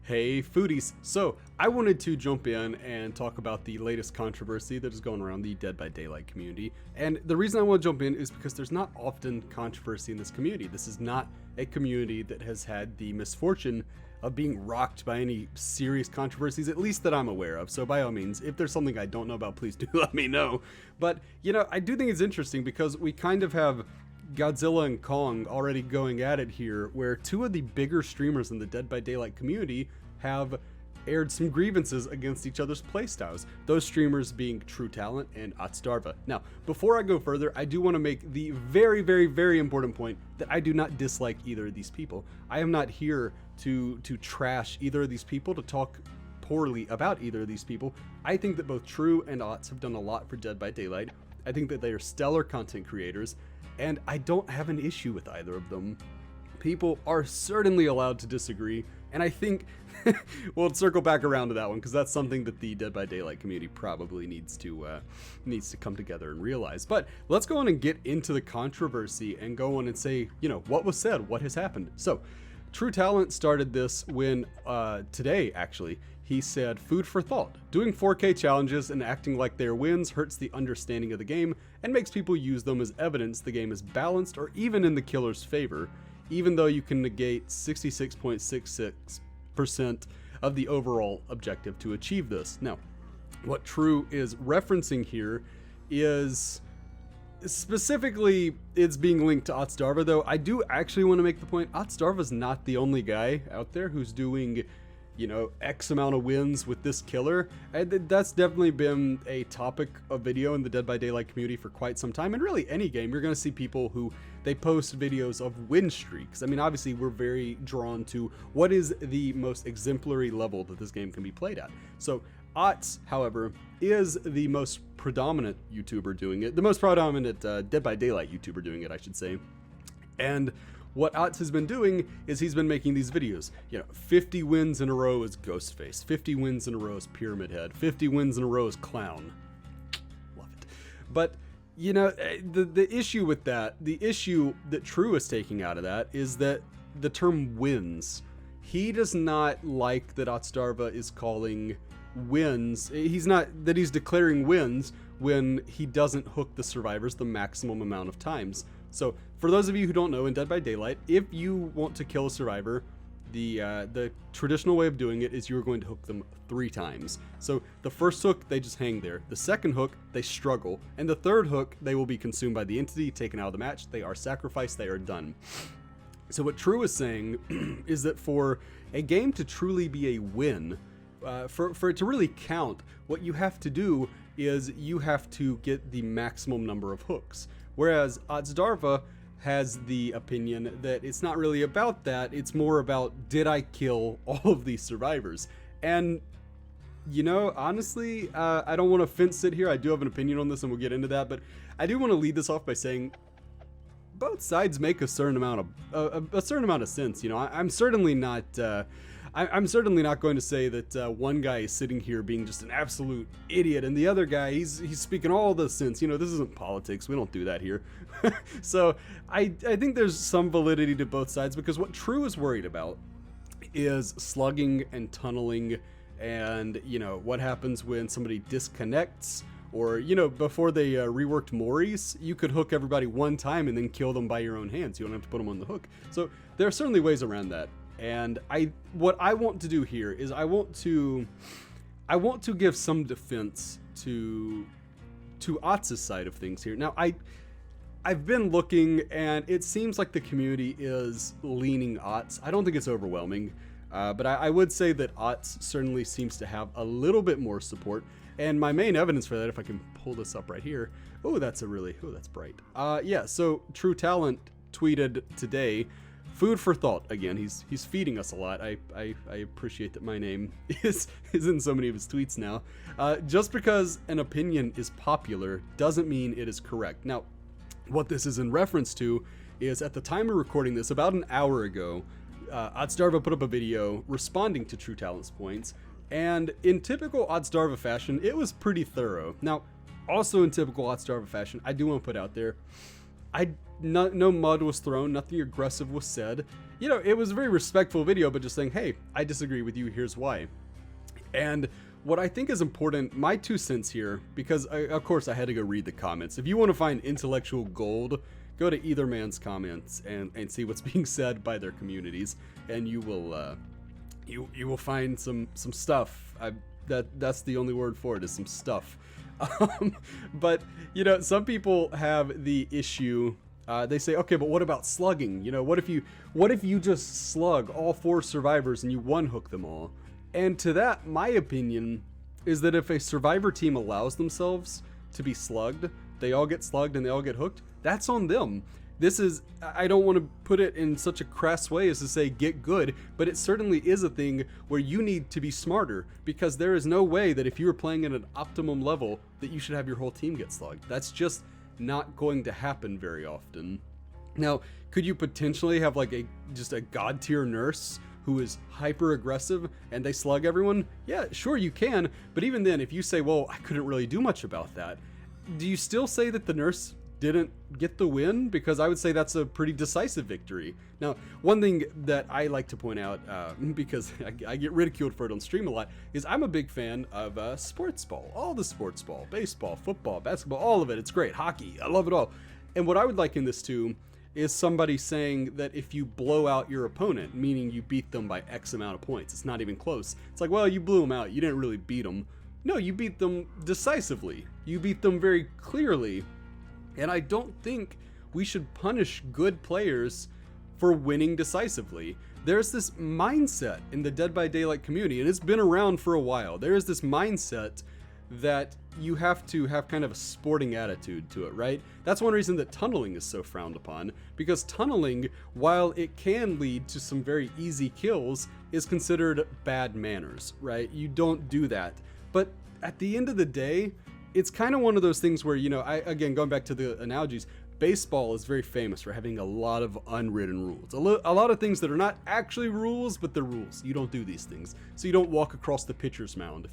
Hey foodies! So, I wanted to jump in and talk about the latest controversy that is going around the Dead by Daylight community. And the reason I want to jump in is because there's not often controversy in this community. This is not a community that has had the misfortune of being rocked by any serious controversies, at least that I'm aware of. So by all means, if there's something I don't know about, please do let me know. But, I do think it's interesting because we kind of have Godzilla and Kong already going at it here, where two of the bigger streamers in the Dead by Daylight community have aired some grievances against each other's playstyles. Those streamers being Tru3Ta1ent and Otzdarva. Now, before I go further, I do want to make the very, very, very important point that I do not dislike either of these people. I am not here to trash either of these people, to talk poorly about either of these people. I think that both Tru and Otz have done a lot for Dead by Daylight. I think that they are stellar content creators, and I don't have an issue with either of them. People are certainly allowed to disagree, and I think we'll circle back around to that one because that's something that the Dead by Daylight community probably needs to come together and realize. But let's go on and get into the controversy and go on and say, what was said, what has happened. So, Tru3Ta1ent started this when today actually. He said, "Food for thought. Doing 4K challenges and acting like they're wins hurts the understanding of the game and makes people use them as evidence the game is balanced or even in the killer's favor, even though you can negate 66.66% of the overall objective to achieve this." Now, what Tru is referencing here is specifically it's being linked to Otzdarva, though I do actually want to make the point Ottsdarva's not the only guy out there who's doing X amount of wins with this killer. And that's definitely been a topic of video in the Dead by Daylight community for quite some time, and really any game you're going to see people who they post videos of win streaks. I mean, obviously we're very drawn to what is the most exemplary level that this game can be played at. So Otz, however, is the most predominant YouTuber doing it, the most predominant Dead by Daylight YouTuber doing it, I should say. And what Otz has been doing is he's been making these videos. 50 wins in a row is Ghostface, 50 wins in a row is Pyramid Head, 50 wins in a row is Clown. Love it. But, the issue with that, the issue that Tru is taking out of that is that the term wins. He does not like that Otzdarva is calling wins. He's declaring wins when he doesn't hook the survivors the maximum amount of times. So, for those of you who don't know, in Dead by Daylight, if you want to kill a survivor, the traditional way of doing it is you're going to hook them 3 times. So, the first hook, they just hang there. The second hook, they struggle. And the third hook, they will be consumed by the entity, taken out of the match. They are sacrificed, they are done. So, what Tru is saying is that for a game to truly be a win, for it to really count, what you have to do is you have to get the maximum number of hooks. Whereas Otzdarva has the opinion that it's not really about that, it's more about, did I kill all of these survivors? And, honestly, I don't want to fence it here. I do have an opinion on this and we'll get into that, but I do want to lead this off by saying both sides make a certain amount of sense. I'm certainly not I'm certainly not going to say that one guy is sitting here being just an absolute idiot and the other guy he's speaking all the sense. This isn't politics. We don't do that here. So I think there's some validity to both sides, because what Tru is worried about is slugging and tunneling, and what happens when somebody disconnects. Or, before they reworked Maury's, you could hook everybody one time and then kill them by your own hands. You don't have to put them on the hook. So there are certainly ways around that. And what I want to do here is I want to give some defense to Otz's side of things here. Now, I've been looking, and it seems like the community is leaning Otz. I don't think it's overwhelming, but I would say that Otz certainly seems to have a little bit more support. And my main evidence for that, if I can pull this up right here. Oh, that's bright. Yeah, so Tru3Ta1ent tweeted today, "Food for thought." Again, he's feeding us a lot. I appreciate that my name is in so many of his tweets now. Just because an opinion is popular doesn't mean it is correct. Now, what this is in reference to is, at the time of recording this, about an hour ago, Otzdarva put up a video responding to Tru3Ta1ent's points. And in typical Otzdarva fashion, it was pretty thorough. Now, also in typical Otzdarva fashion, I do want to put out there, no mud was thrown, nothing aggressive was said. it was a very respectful video, but just saying, hey, I disagree with you, here's why. And what I think is important, my 2 cents here, because of course I had to go read the comments. If you want to find intellectual gold, go to either man's comments and see what's being said by their communities, and you will you will find some stuff. That's the only word for it, is some stuff. But some people have the issue. They say, okay, but what about slugging? What if you just slug all 4 survivors and you one hook them all? And to that, my opinion is that if a survivor team allows themselves to be slugged, they all get slugged and they all get hooked, that's on them. I don't want to put it in such a crass way as to say get good, but it certainly is a thing where you need to be smarter, because there is no way that if you are playing at an optimum level that you should have your whole team get slugged. That's just not going to happen very often. Now, could you potentially have like just a god tier nurse who is hyper aggressive and they slug everyone? Yeah, sure you can, but even then, if you say, well, I couldn't really do much about that, do you still say that the nurse didn't get the win? Because I would say that's a pretty decisive victory. Now, one thing that I like to point out, because I get ridiculed for it on stream a lot, is I'm a big fan of sports ball. All the sports ball, baseball, football, basketball, all of it. It's great. Hockey, I love it all. And what I would liken this to is somebody saying that if you blow out your opponent, meaning you beat them by X amount of points, it's not even close. It's like, well, you blew them out. You didn't really beat them. No, you beat them decisively. You beat them very clearly. And I don't think we should punish good players for winning decisively. There's this mindset in the Dead by Daylight community, and it's been around for a while. There is this mindset that you have to have kind of a sporting attitude to it, right? That's one reason that tunneling is so frowned upon, because tunneling, while it can lead to some very easy kills, is considered bad manners, right? You don't do that. But at the end of the day, it's kind of one of those things where, again, going back to the analogies, baseball is very famous for having a lot of unwritten rules. A lot of things that are not actually rules, but they're rules. You don't do these things. So you don't walk across the pitcher's mound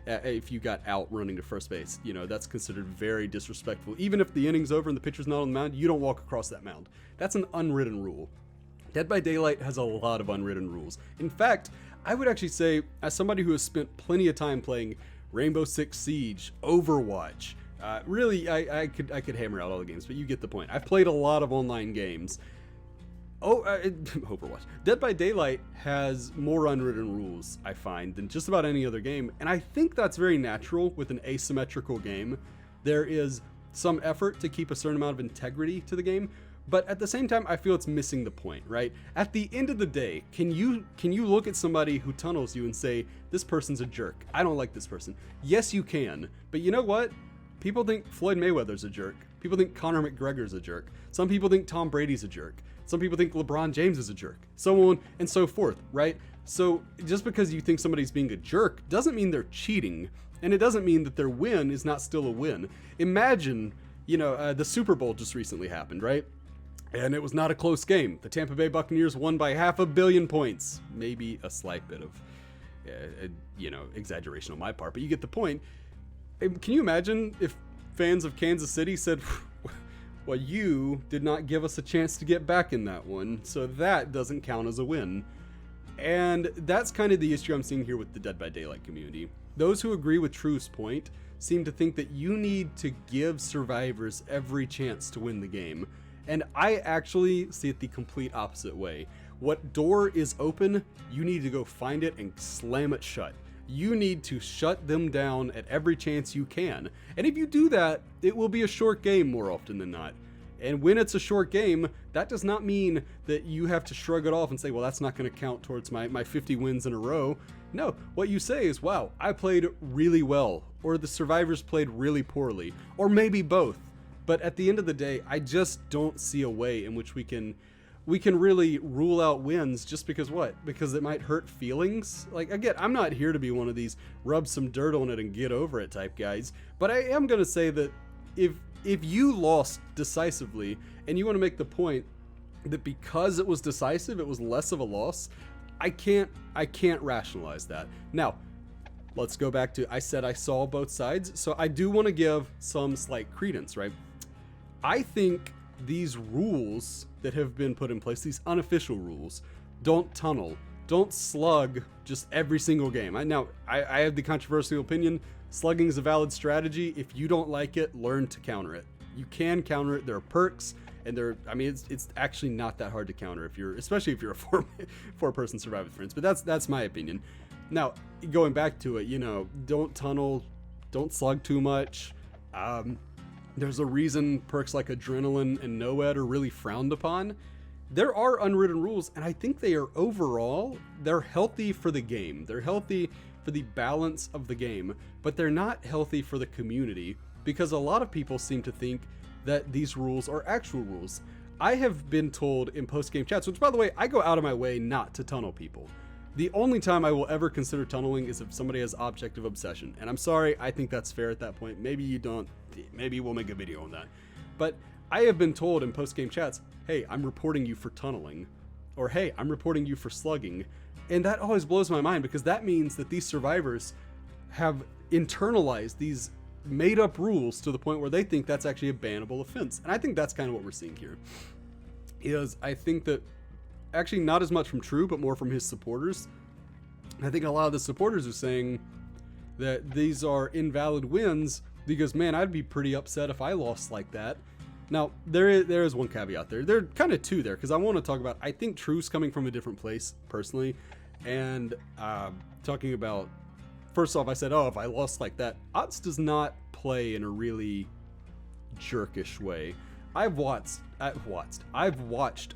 if you got out running to first base. That's considered very disrespectful. Even if the inning's over and the pitcher's not on the mound, you don't walk across that mound. That's an unwritten rule. Dead by Daylight has a lot of unwritten rules. In fact, I would actually say, as somebody who has spent plenty of time playing Rainbow Six Siege, Overwatch, really, I could hammer out all the games, but you get the point. I've played a lot of online games. Overwatch. Dead by Daylight has more unwritten rules, I find, than just about any other game, and I think that's very natural with an asymmetrical game. There is some effort to keep a certain amount of integrity to the game, but at the same time, I feel it's missing the point, right? At the end of the day, can you look at somebody who tunnels you and say, this person's a jerk, I don't like this person? Yes, you can, but you know what? People think Floyd Mayweather's a jerk. People think Conor McGregor's a jerk. Some people think Tom Brady's a jerk. Some people think LeBron James is a jerk. So on and so forth, right? So just because you think somebody's being a jerk doesn't mean they're cheating, and it doesn't mean that their win is not still a win. Imagine, the Super Bowl just recently happened, right? And it was not a close game. The Tampa Bay Buccaneers won by 500 million points. Maybe a slight bit of, exaggeration on my part, but you get the point. Can you imagine if fans of Kansas City said, well, you did not give us a chance to get back in that one, so that doesn't count as a win. And that's kind of the issue I'm seeing here with the Dead by Daylight community. Those who agree with Tru's point seem to think that you need to give survivors every chance to win the game. And I actually see it the complete opposite way. What door is open, you need to go find it and slam it shut. You need to shut them down at every chance you can. And if you do that, it will be a short game more often than not. And when it's a short game, that does not mean that you have to shrug it off and say, well, that's not going to count towards my 50 wins in a row. No, what you say is, wow, I played really well, or the survivors played really poorly, or maybe both. But at the end of the day, I just don't see a way in which we can really rule out wins just because what? Because it might hurt feelings? Like, again, I'm not here to be one of these rub some dirt on it and get over it type guys, but I am going to say that if you lost decisively and you want to make the point that because it was decisive, it was less of a loss, I can't rationalize that. Now, let's go back to, I said I saw both sides, so I do want to give some slight credence, right? I think these rules that have been put in place, these unofficial rules, don't tunnel, don't slug just every single game. I have the controversial opinion, slugging is a valid strategy. If you don't like it, learn to counter it. You can counter it. There are perks, and it's actually not that hard to counter especially if you're a four-person survive with friends. But that's my opinion. Now, going back to it, don't tunnel, don't slug too much. There's a reason perks like Adrenaline and NOED are really frowned upon. There are unwritten rules, and I think they're healthy for the game. They're healthy for the balance of the game, but they're not healthy for the community, because a lot of people seem to think that these rules are actual rules. I have been told in post-game chats, which by the way, I go out of my way not to tunnel people. The only time I will ever consider tunneling is if somebody has objective obsession. And I'm sorry, I think that's fair at that point. Maybe you don't, maybe we'll make a video on that. But I have been told in post-game chats, hey, I'm reporting you for tunneling. Or hey, I'm reporting you for slugging. And that always blows my mind, because that means that these survivors have internalized these made up rules to the point where they think that's actually a bannable offense. And I think that's kind of what we're seeing here. I think that actually not as much from Tru, but more from his supporters. I think a lot of the supporters are saying that these are invalid wins because, man, I'd be pretty upset if I lost like that. Now, there is one caveat there. There are kind of two there, because I want to talk about, I think Tru's coming from a different place, personally. And talking about, first off, I said, if I lost like that. Otz does not play in a really jerkish way. I've watched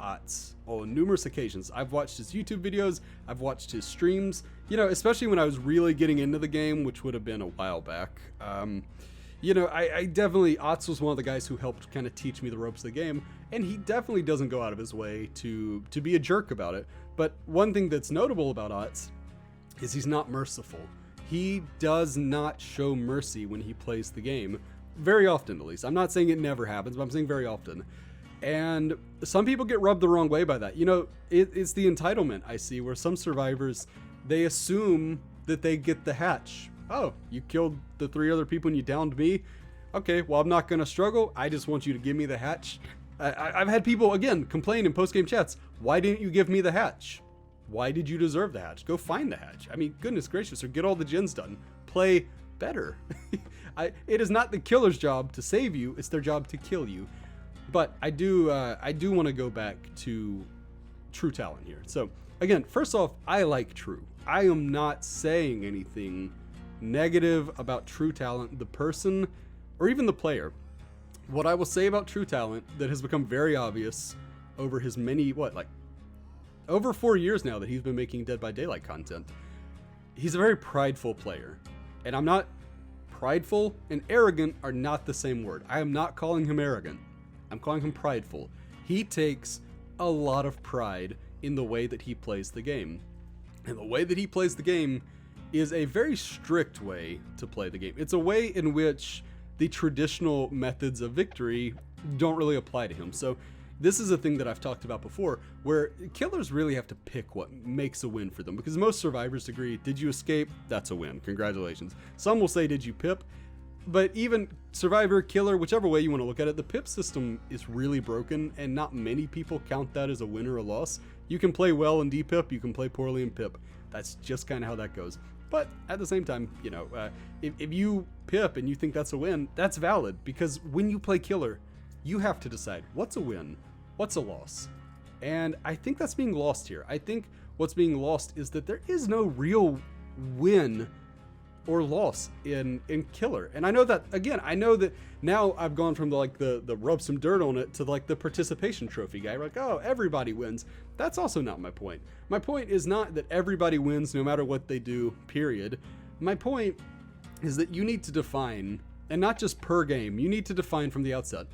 Otz on numerous occasions. I've watched his YouTube videos. I've watched his streams, especially when I was really getting into the game, which would have been a while back. I definitely, Otz was one of the guys who helped kind of teach me the ropes of the game, and he definitely doesn't go out of his way to be a jerk about it. But one thing that's notable about Otz is he's not merciful. He does not show mercy when he plays the game. Very often, at least. I'm not saying it never happens, but I'm saying very often. And some people get rubbed the wrong way by that. It's the entitlement I see, where some survivors, they assume that they get the hatch. Oh, you killed the 3 other people and you downed me? Okay, well, I'm not going to struggle. I just want you to give me the hatch. I've had people, again, complain in post-game chats. Why didn't you give me the hatch? Why did you deserve the hatch? Go find the hatch. I mean, goodness gracious, or get all the gens done. Play better. It is not the killer's job to save you. It's their job to kill you. But I do want to go back to Tru3Ta1ent here. So again, first off, I like Tru. I am not saying anything negative about Tru3Ta1ent, the person, or even the player. What I will say about Tru3Ta1ent that has become very obvious over his over 4 years now that he's been making Dead by Daylight content. He's a very prideful player. And I'm not, prideful and arrogant are not the same word. I am not calling him arrogant. I'm calling him prideful. He takes a lot of pride in the way that he plays the game. And the way that he plays the game is a very strict way to play the game. It's a way in which the traditional methods of victory don't really apply to him. So this is a thing that I've talked about before, where killers really have to pick what makes a win for them, because most survivors agree, did you escape? That's a win. Congratulations. Some will say, did you pip? But even survivor, killer, whichever way you want to look at it, the pip system is really broken, and not many people count that as a win or a loss. You can play well in DPip, you can play poorly in pip. That's just kind of how that goes. But at the same time, if you pip and you think that's a win, that's valid, because when you play killer, you have to decide what's a win, what's a loss. And I think that's being lost here. I think what's being lost is that there is no real win or loss in killer. And I know that, again, I know that now I've gone from the rub some dirt on it to the participation trophy guy. Like, oh, everybody wins. That's also not my point. My point is not that everybody wins no matter what they do, period. My point is that you need to define, and not just per game, you need to define from the outset,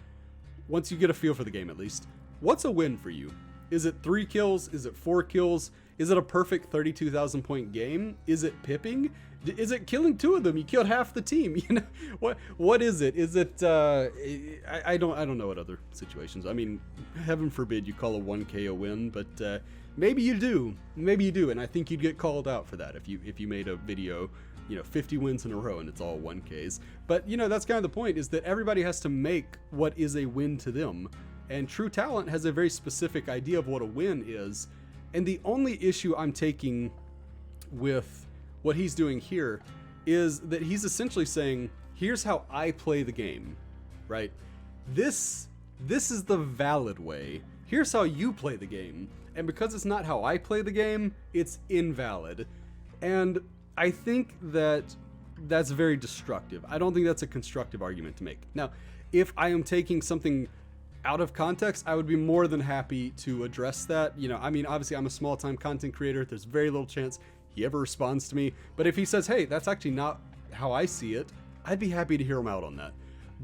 once you get a feel for the game at least, what's a win for you? Is it 3 kills? Is it 4 kills? Is it a perfect 32,000 point game? Is it pipping? Is it killing 2 of them? You killed half the team. What is it? Is it I don't know what other situations. I mean, heaven forbid you call a 1K a win, but maybe you do. Maybe you do, and I think you'd get called out for that if you made a video, 50 wins in a row and it's all 1Ks. But that's kind of the point, is that everybody has to make what is a win to them. And Tru3Ta1ent has a very specific idea of what a win is. And the only issue I'm taking with what he's doing here is that he's essentially saying, here's how I play the game, right? This is the valid way. Here's how you play the game. And because it's not how I play the game, it's invalid. And I think that that's very destructive. I don't think that's a constructive argument to make. Now, if I am taking something out of context, I would be more than happy to address that. You know, I mean, obviously I'm a small-time content creator. There's very little chance he ever responds to me. But if he says, hey, that's actually not how I see it, I'd be happy to hear him out on that.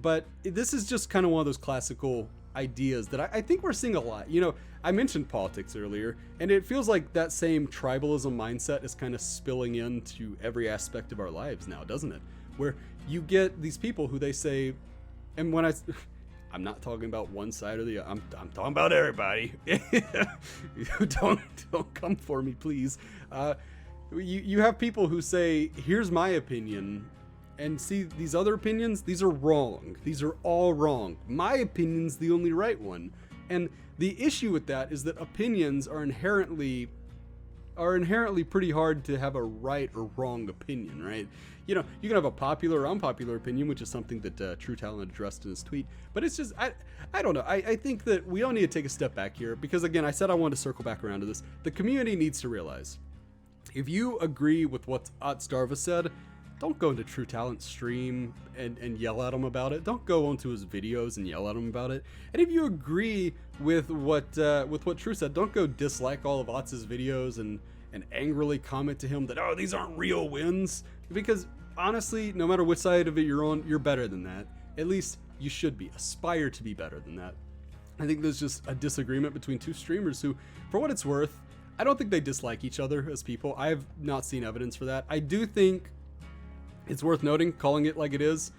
But this is just kind of one of those classical ideas that I think we're seeing a lot. You know, I mentioned politics earlier, and it feels like that same tribalism mindset is kind of spilling into every aspect of our lives now, doesn't it? Where you get these people who they say, and when I'm not talking about one side or the other. I'm talking about everybody. don't come for me, please. You have people who say, here's my opinion, and see these other opinions, these are wrong. These are all wrong. My opinion's the only right one. And the issue with that is that opinions are inherently pretty hard to have a right or wrong opinion, right? You know, you can have a popular or unpopular opinion, which is something that Tru3Ta1ent addressed in his tweet. But it's just, I don't know. I think that we all need to take a step back here because, again, I said I wanted to circle back around to this. The community needs to realize, if you agree with what Otzdarva said, don't go into Tru3Ta1ent's stream and yell at him about it. Don't go onto his videos and yell at him about it. And if you agree with what Tru said, don't go dislike all of Otz's videos and angrily comment to him that, oh, these aren't real wins. Because honestly, no matter which side of it you're on, you're better than that. At least you should be. Aspire to be better than that. I think there's just a disagreement between two streamers who, for what it's worth, I don't think they dislike each other as people. I have not seen evidence for that. I do think it's worth noting, calling it like it is,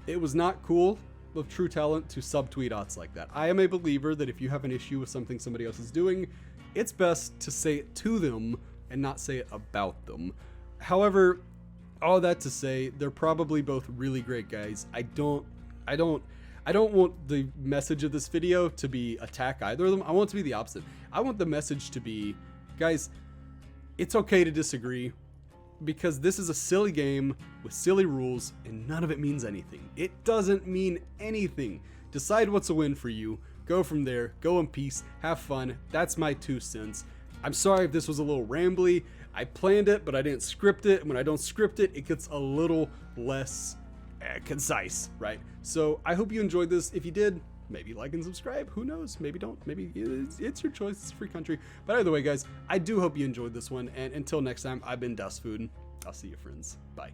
it was not cool of Tru3Ta1ent to subtweet Otz like that. I am a believer that if you have an issue with something somebody else is doing, it's best to say it to them and not say it about them. However, all that to say, they're probably both really great guys. I don't want the message of this video to be attack either of them. I want it to be the opposite. I want the message to be, guys, it's okay to disagree, because this is a silly game with silly rules and none of it means anything. It doesn't mean anything. Decide what's a win for you. Go from there. Go in peace. Have fun. That's my 2 cents. I'm sorry if this was a little rambly. I planned it, but I didn't script it. And when I don't script it, it gets a little less concise, right? So I hope you enjoyed this. If you did, maybe like and subscribe. Who knows? Maybe don't. Maybe it's your choice. It's a free country. But either way, guys, I do hope you enjoyed this one. And until next time, I've been Dust Food. I'll see you, friends. Bye.